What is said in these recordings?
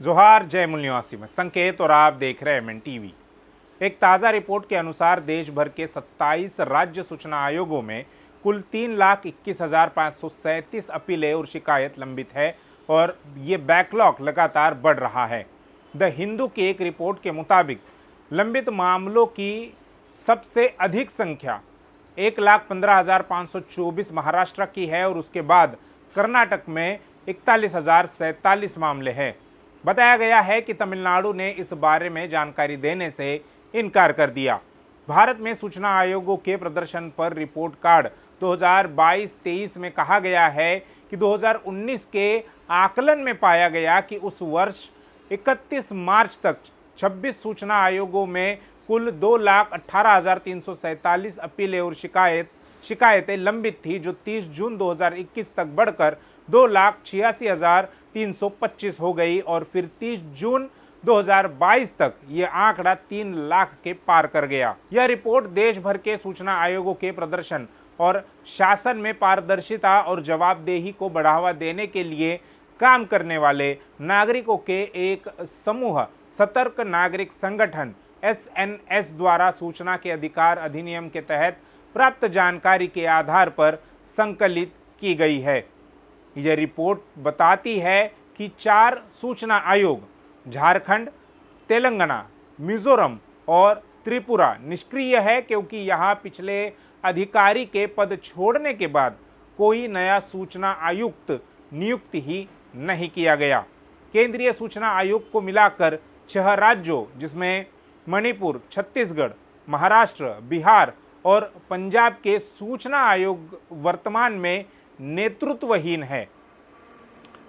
जोहार, जय मूल निवासी में संकेत और आप देख रहे हैं एमएन टीवी। एक ताज़ा रिपोर्ट के अनुसार देश भर के 27 राज्य सूचना आयोगों में कुल 3,21,537 अपीलें और शिकायत लंबित है और ये बैकलॉग लगातार बढ़ रहा है। द हिंदू की एक रिपोर्ट के मुताबिक लंबित मामलों की सबसे अधिक संख्या 1,15,524 महाराष्ट्र की है और उसके बाद कर्नाटक में 41,047 मामले हैं। बताया गया है कि तमिलनाडु ने इस बारे में जानकारी देने से इनकार कर दिया। भारत में सूचना आयोगों के प्रदर्शन पर रिपोर्ट कार्ड 2022-23 में कहा गया है कि 2019 के आकलन में पाया गया कि उस वर्ष 31 मार्च तक 26 सूचना आयोगों में कुल 2,18,347 अपीलें और शिकायतें लंबित थी, जो 30 जून 2021 तक बढ़कर 2,86,325 हो गई और फिर 30 जून 2022 तक ये आंकड़ा 3 लाख के पार कर गया। यह रिपोर्ट देश भर के सूचना आयोगों के प्रदर्शन और शासन में पारदर्शिता और जवाबदेही को बढ़ावा देने के लिए काम करने वाले नागरिकों के एक समूह सतर्क नागरिक संगठन SNS द्वारा सूचना के अधिकार अधिनियम के तहत प्राप्त जानकारी के आधार पर संकलित की गई है। यह रिपोर्ट बताती है कि 4 सूचना आयोग झारखंड, तेलंगाना, मिजोरम और त्रिपुरा निष्क्रिय है, क्योंकि यहाँ पिछले अधिकारी के पद छोड़ने के बाद कोई नया सूचना आयुक्त नियुक्त ही नहीं किया गया। केंद्रीय सूचना आयोग को मिलाकर 6 राज्यों जिसमें मणिपुर, छत्तीसगढ़, महाराष्ट्र, बिहार और पंजाब के सूचना आयोग वर्तमान में नेतृत्वहीन है।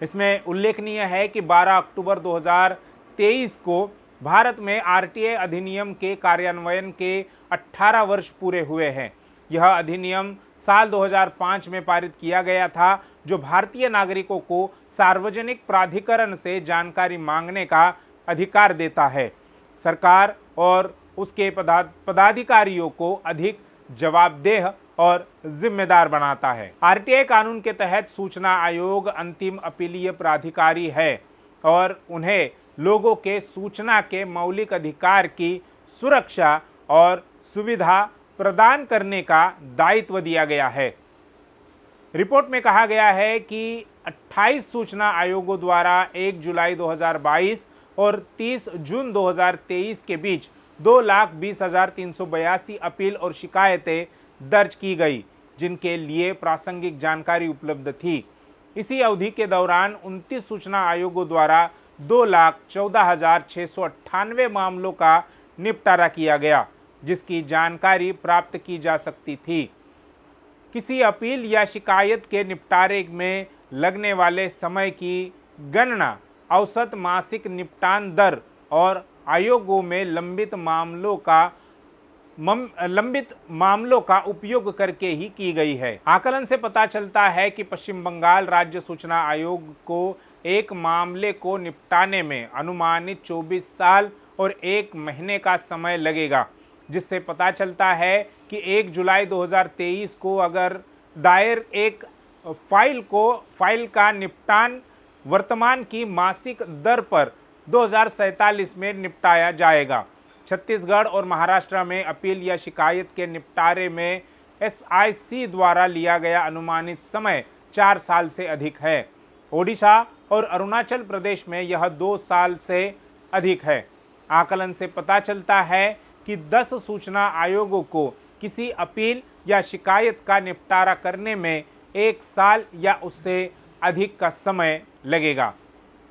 इसमें उल्लेखनीय है कि 12 अक्टूबर 2023 को भारत में RTI अधिनियम के कार्यान्वयन के 18 वर्ष पूरे हुए हैं। यह अधिनियम साल 2005 में पारित किया गया था, जो भारतीय नागरिकों को सार्वजनिक प्राधिकरण से जानकारी मांगने का अधिकार देता है, सरकार और उसके पदाधिकारियों को अधिक जवाबदेह और जिम्मेदार बनाता है। RTI कानून के तहत सूचना आयोग अंतिम अपीलीय प्राधिकारी है और उन्हें लोगों के सूचना के मौलिक अधिकार की सुरक्षा और सुविधा प्रदान करने का दायित्व दिया गया है। रिपोर्ट में कहा गया है कि 28 सूचना आयोगों द्वारा 1 जुलाई 2022 और 30 जून 2023 के बीच 2,20,382 अपील और शिकायतें दर्ज की गई, जिनके लिए प्रासंगिक जानकारी उपलब्ध थी। इसी अवधि के दौरान 29 सूचना आयोगों द्वारा 2,14,698 मामलों का निपटारा किया गया, जिसकी जानकारी प्राप्त की जा सकती थी। किसी अपील या शिकायत के निपटारे में लगने वाले समय की गणना औसत मासिक निपटान दर और आयोगों में लंबित मामलों का उपयोग करके ही की गई है। आकलन से पता चलता है कि पश्चिम बंगाल राज्य सूचना आयोग को एक मामले को निपटाने में अनुमानित 24 साल और 1 महीने का समय लगेगा, जिससे पता चलता है कि 1 जुलाई 2023 को अगर दायर एक फाइल का निपटान वर्तमान की मासिक दर पर 2047 में निपटाया जाएगा। छत्तीसगढ़ और महाराष्ट्र में अपील या शिकायत के निपटारे में SIC द्वारा लिया गया अनुमानित समय 4 साल से अधिक है। ओडिशा और अरुणाचल प्रदेश में यह 2 साल से अधिक है। आकलन से पता चलता है कि 10 सूचना आयोगों को किसी अपील या शिकायत का निपटारा करने में 1 साल या उससे अधिक का समय लगेगा।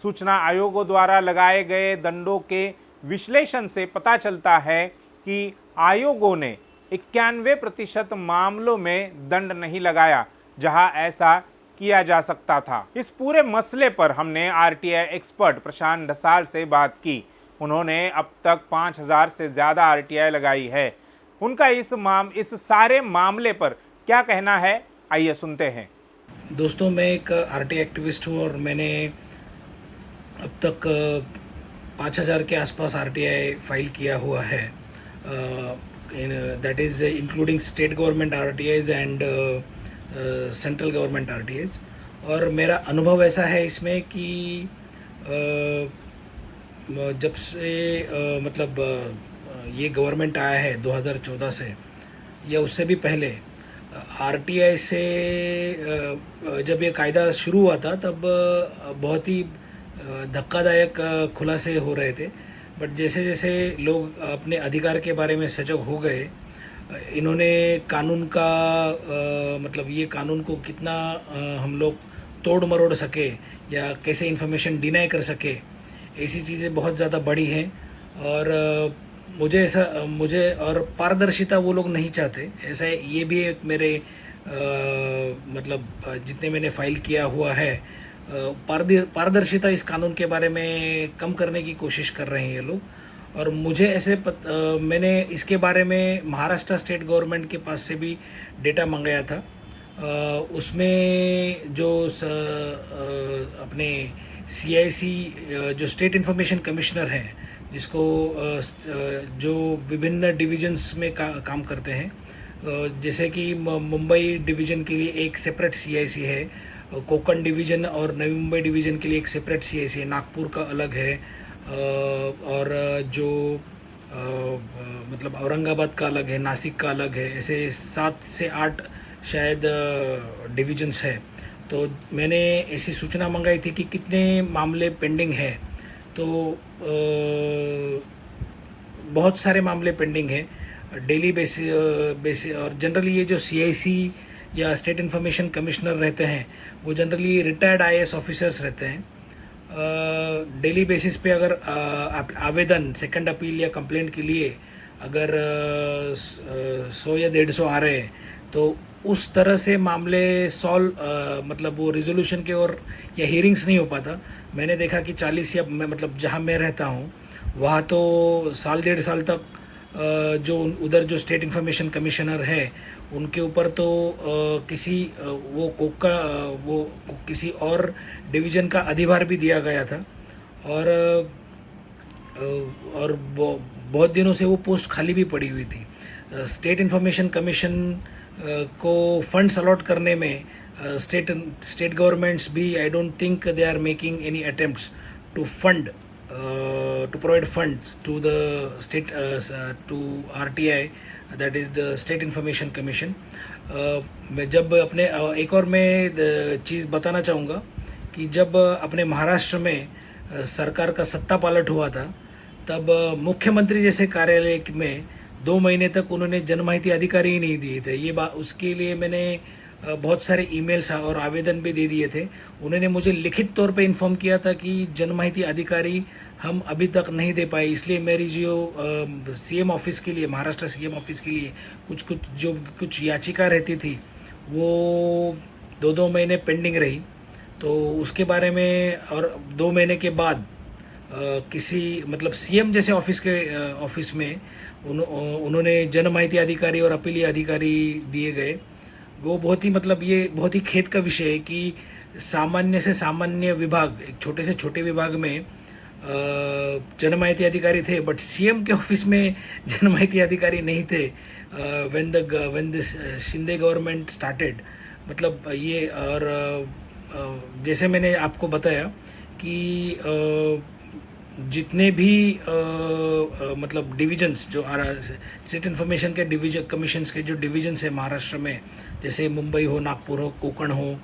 सूचना आयोगों द्वारा लगाए गए दंडों के विश्लेषण से पता चलता है कि आयोगों ने 91% मामलों में दंड नहीं लगाया, जहां ऐसा किया जा सकता था। इस पूरे मसले पर हमने RTI एक्सपर्ट प्रशांत ढसाल से बात की। उन्होंने अब तक 5,000 से ज़्यादा RTI लगाई है। उनका इस सारे मामले पर क्या कहना है, आइए सुनते हैं। दोस्तों, मैं एक RTI एक्टिविस्ट हूँ और मैंने अब तक 5,000 के आसपास RTI फाइल किया हुआ है। That is including state government RTIs and central government RTIs। और मेरा अनुभव ऐसा है इसमें कि जब से मतलब ये गवर्नमेंट आया है 2014 से या उससे भी पहले, आरटीआई से जब ये कायदा शुरू हुआ था तब बहुत ही धक्कादायक खुलासे हो रहे थे। बट जैसे जैसे लोग अपने अधिकार के बारे में सजग हो गए, इन्होंने कानून का मतलब ये कानून को कितना हम लोग तोड़ मरोड़ सके या कैसे इन्फॉर्मेशन डिनाई कर सके, ऐसी चीज़ें बहुत ज़्यादा बढ़ी हैं। और मुझे और पारदर्शिता वो लोग नहीं चाहते। ऐसा ये भी एक मेरे मतलब जितने मैंने फाइल किया हुआ है, पारदर्शिता इस कानून के बारे में कम करने की कोशिश कर रहे हैं ये लोग। और मुझे मैंने इसके बारे में महाराष्ट्र स्टेट गवर्नमेंट के पास से भी डेटा मंगाया था। उसमें जो अपने सीआईसी जो स्टेट इन्फॉर्मेशन कमिश्नर हैं, जिसको जो विभिन्न डिविजन्स में काम करते हैं, जैसे कि मुंबई डिवीज़न के लिए एक सेपरेट सीआईसी है, कोंकण डिवीज़न और नवी मुंबई डिवीज़न के लिए एक सेपरेट सीआईसी है, नागपुर का अलग है, और जो मतलब औरंगाबाद का अलग है, नासिक का अलग है। ऐसे 7 से 8 शायद डिविजन्स है। तो मैंने ऐसी सूचना मंगाई थी कि कितने मामले पेंडिंग है। तो बहुत सारे मामले पेंडिंग हैं डेली बेसिस। और जनरली ये जो सीआईसी या स्टेट इन्फॉर्मेशन कमिश्नर रहते हैं, वो जनरली रिटायर्ड आईएएस ऑफिसर्स रहते हैं। डेली बेसिस पे अगर आवेदन सेकंड अपील या कंप्लेंट के लिए अगर 100 या 150 आ रहे हैं, तो उस तरह से मामले मतलब वो रिजोल्यूशन के और या हियरिंग्स नहीं हो पाता। मैंने देखा कि 40 या मतलब जहाँ मैं रहता हूँ वहाँ तो 1.5 साल तक जो उधर जो स्टेट इन्फॉर्मेशन कमिश्नर है, उनके ऊपर तो वो किसी और डिवीज़न का अधिभार भी दिया गया था। और बहुत दिनों से वो पोस्ट खाली भी पड़ी हुई थी। स्टेट इन्फॉर्मेशन कमीशन को फंड्स अलॉट करने में स्टेट गवर्नमेंट्स भी, I don't think they are making any attempts to provide funds to the state to RTI, that is the State Information Commission. मैं जब अपने एक और मैं चीज़ बताना चाहूँगा कि जब अपने महाराष्ट्र में सरकार का सत्ता पालट हुआ था, तब मुख्यमंत्री जैसे कार्यालय में 2 महीने तक उन्होंने जनमाहिती अधिकारी ही नहीं दिए थे। ये बात, उसके लिए मैंने बहुत सारे ईमेल्स और आवेदन भी दे दिए थे। उन्होंने मुझे लिखित तौर पे इन्फॉर्म किया था कि जनमाहिती अधिकारी हम अभी तक नहीं दे पाए, इसलिए मेरी जो सीएम ऑफिस के लिए, महाराष्ट्र सीएम ऑफिस के लिए कुछ याचिका रहती थी, वो 2 महीने पेंडिंग रही। तो उसके बारे में, और 2 महीने के बाद किसी मतलब सीएम जैसे ऑफिस में उन्होंने जनमाहिती अधिकारी और अपीलीय अधिकारी दिए गए। वो बहुत ही मतलब ये बहुत ही खेद का विषय है कि सामान्य से सामान्य विभाग, एक छोटे से छोटे विभाग में जनमाहिती अधिकारी थे, बट सीएम के ऑफिस में जनमाहिती अधिकारी नहीं थे। When this Shinde government started, मतलब ये। और जैसे मैंने आपको बताया कि जितने भी मतलब डिविजन्स जो स्टेट इन्फॉर्मेशन के डिवीजन कमीशंस के जो डिविजन्स है महाराष्ट्र में, जैसे मुंबई हो, नागपुर हो, कोंकण हो,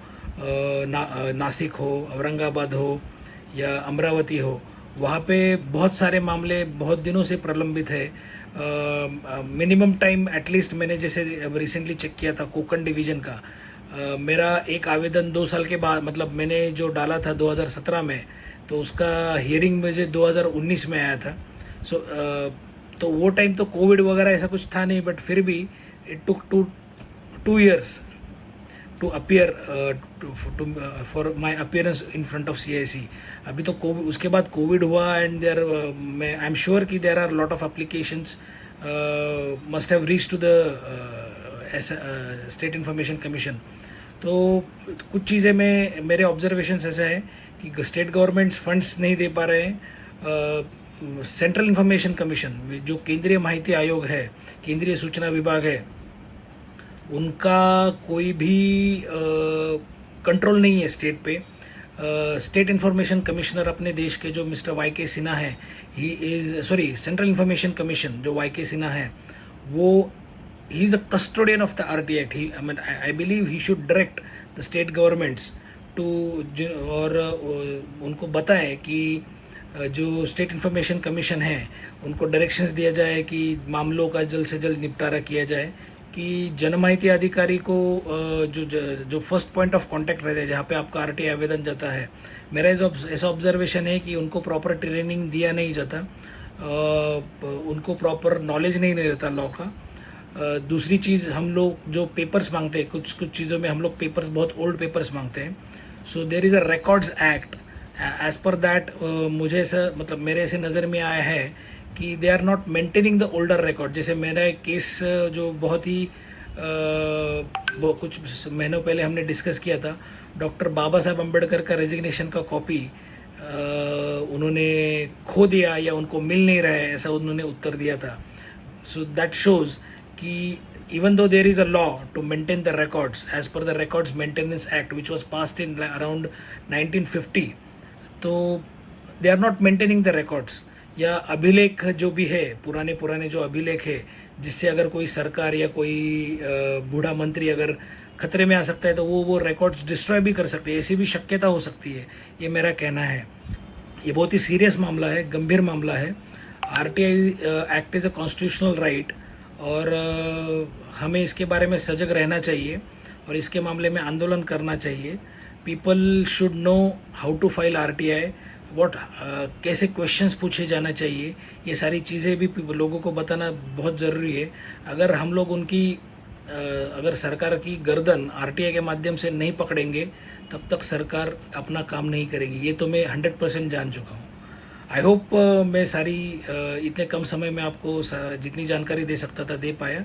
नासिक हो, औरंगाबाद हो या अमरावती हो, वहाँ पे बहुत सारे मामले बहुत दिनों से प्रलंबित है। मिनिमम टाइम एटलीस्ट, मैंने जैसे रिसेंटली चेक किया था कोंकण डिवीज़न का, मेरा एक आवेदन 2 साल के बाद, मतलब मैंने जो डाला था 2017 में, तो उसका हियरिंग मुझे 2019 में आया था। तो वो टाइम तो कोविड वगैरह ऐसा कुछ था नहीं, बट फिर भी it took 2 years to appear for my appearance in front of CIC। अभी तो कोविड, उसके बाद कोविड हुआ, एंड आई एम श्योर कि there are lot of applications must have reach to the state information commission. तो कुछ चीज़ें में मेरे ऑब्जर्वेशंस ऐसे हैं कि स्टेट गवर्नमेंट्स फंड्स नहीं दे पा रहे हैं। सेंट्रल इन्फॉर्मेशन कमीशन, जो केंद्रीय माहिती आयोग है, केंद्रीय सूचना विभाग है, उनका कोई भी कंट्रोल नहीं है स्टेट पे। स्टेट इन्फॉर्मेशन कमिश्नर अपने देश के जो मिस्टर वाई के सिन्हा है, he is central information commission जो वाई के सिन्हा है, वो he is the custodian of the RT Act. I believe he should direct the state governments to और उनको बताएं कि जो स्टेट इन्फॉर्मेशन कमीशन है उनको डायरेक्शंस दिया जाए कि मामलों का जल्द से जल्द निपटारा किया जाए, कि जनमाहिती अधिकारी को जो फर्स्ट पॉइंट ऑफ कांटेक्ट रहता है जहाँ पे आपका RTI आवेदन जाता है, मेरा ऐसा ऑब्जर्वेशन है कि उनको प्रॉपर ट्रेनिंग दिया नहीं जाता, उनको प्रॉपर नॉलेज नहीं रहता लॉ का। दूसरी चीज़, हम लोग जो पेपर्स मांगते हैं, कुछ चीज़ों में हम लोग पेपर्स बहुत ओल्ड पेपर्स मांगते हैं। So there is a records act, as per that मुझे ऐसा मतलब मेरे ऐसे नज़र में आया है कि they are not maintaining the older record. जैसे मेरा एक केस जो बहुत ही कुछ महीनों पहले हमने डिस्कस किया था, डॉक्टर बाबा साहब अम्बेडकर का रेजिग्नेशन का कॉपी उन्होंने खो दिया या उनको मिल नहीं रहा है, ऐसा उन्होंने उत्तर दिया था। सो दैट शोज़ कि even though there is a law to maintain the records as per the Records Maintenance Act which was passed in around 1950, तो they are not maintaining the records। या अभिलेख जो भी है, पुराने जो अभिलेख है, जिससे अगर कोई सरकार या कोई बूढ़ा मंत्री अगर खतरे में आ सकता है तो वो रिकॉर्ड्स डिस्ट्रॉय भी कर सकते हैं, ऐसी भी शक्यता हो सकती है। ये मेरा कहना है। ये बहुत ही सीरियस मामला है, गंभीर मामला है। RTI act is a constitutional right और हमें इसके बारे में सजग रहना चाहिए और इसके मामले में आंदोलन करना चाहिए। People should know how to file RTI, कैसे क्वेश्चंस पूछे जाना चाहिए, ये सारी चीज़ें भी लोगों को बताना बहुत ज़रूरी है। अगर हम लोग अगर सरकार की गर्दन RTI के माध्यम से नहीं पकड़ेंगे तब तक सरकार अपना काम नहीं करेगी, ये तो मैं 100% जान चुका हूँ। आई होप मैं सारी इतने कम समय में आपको जितनी जानकारी दे सकता था दे पाया।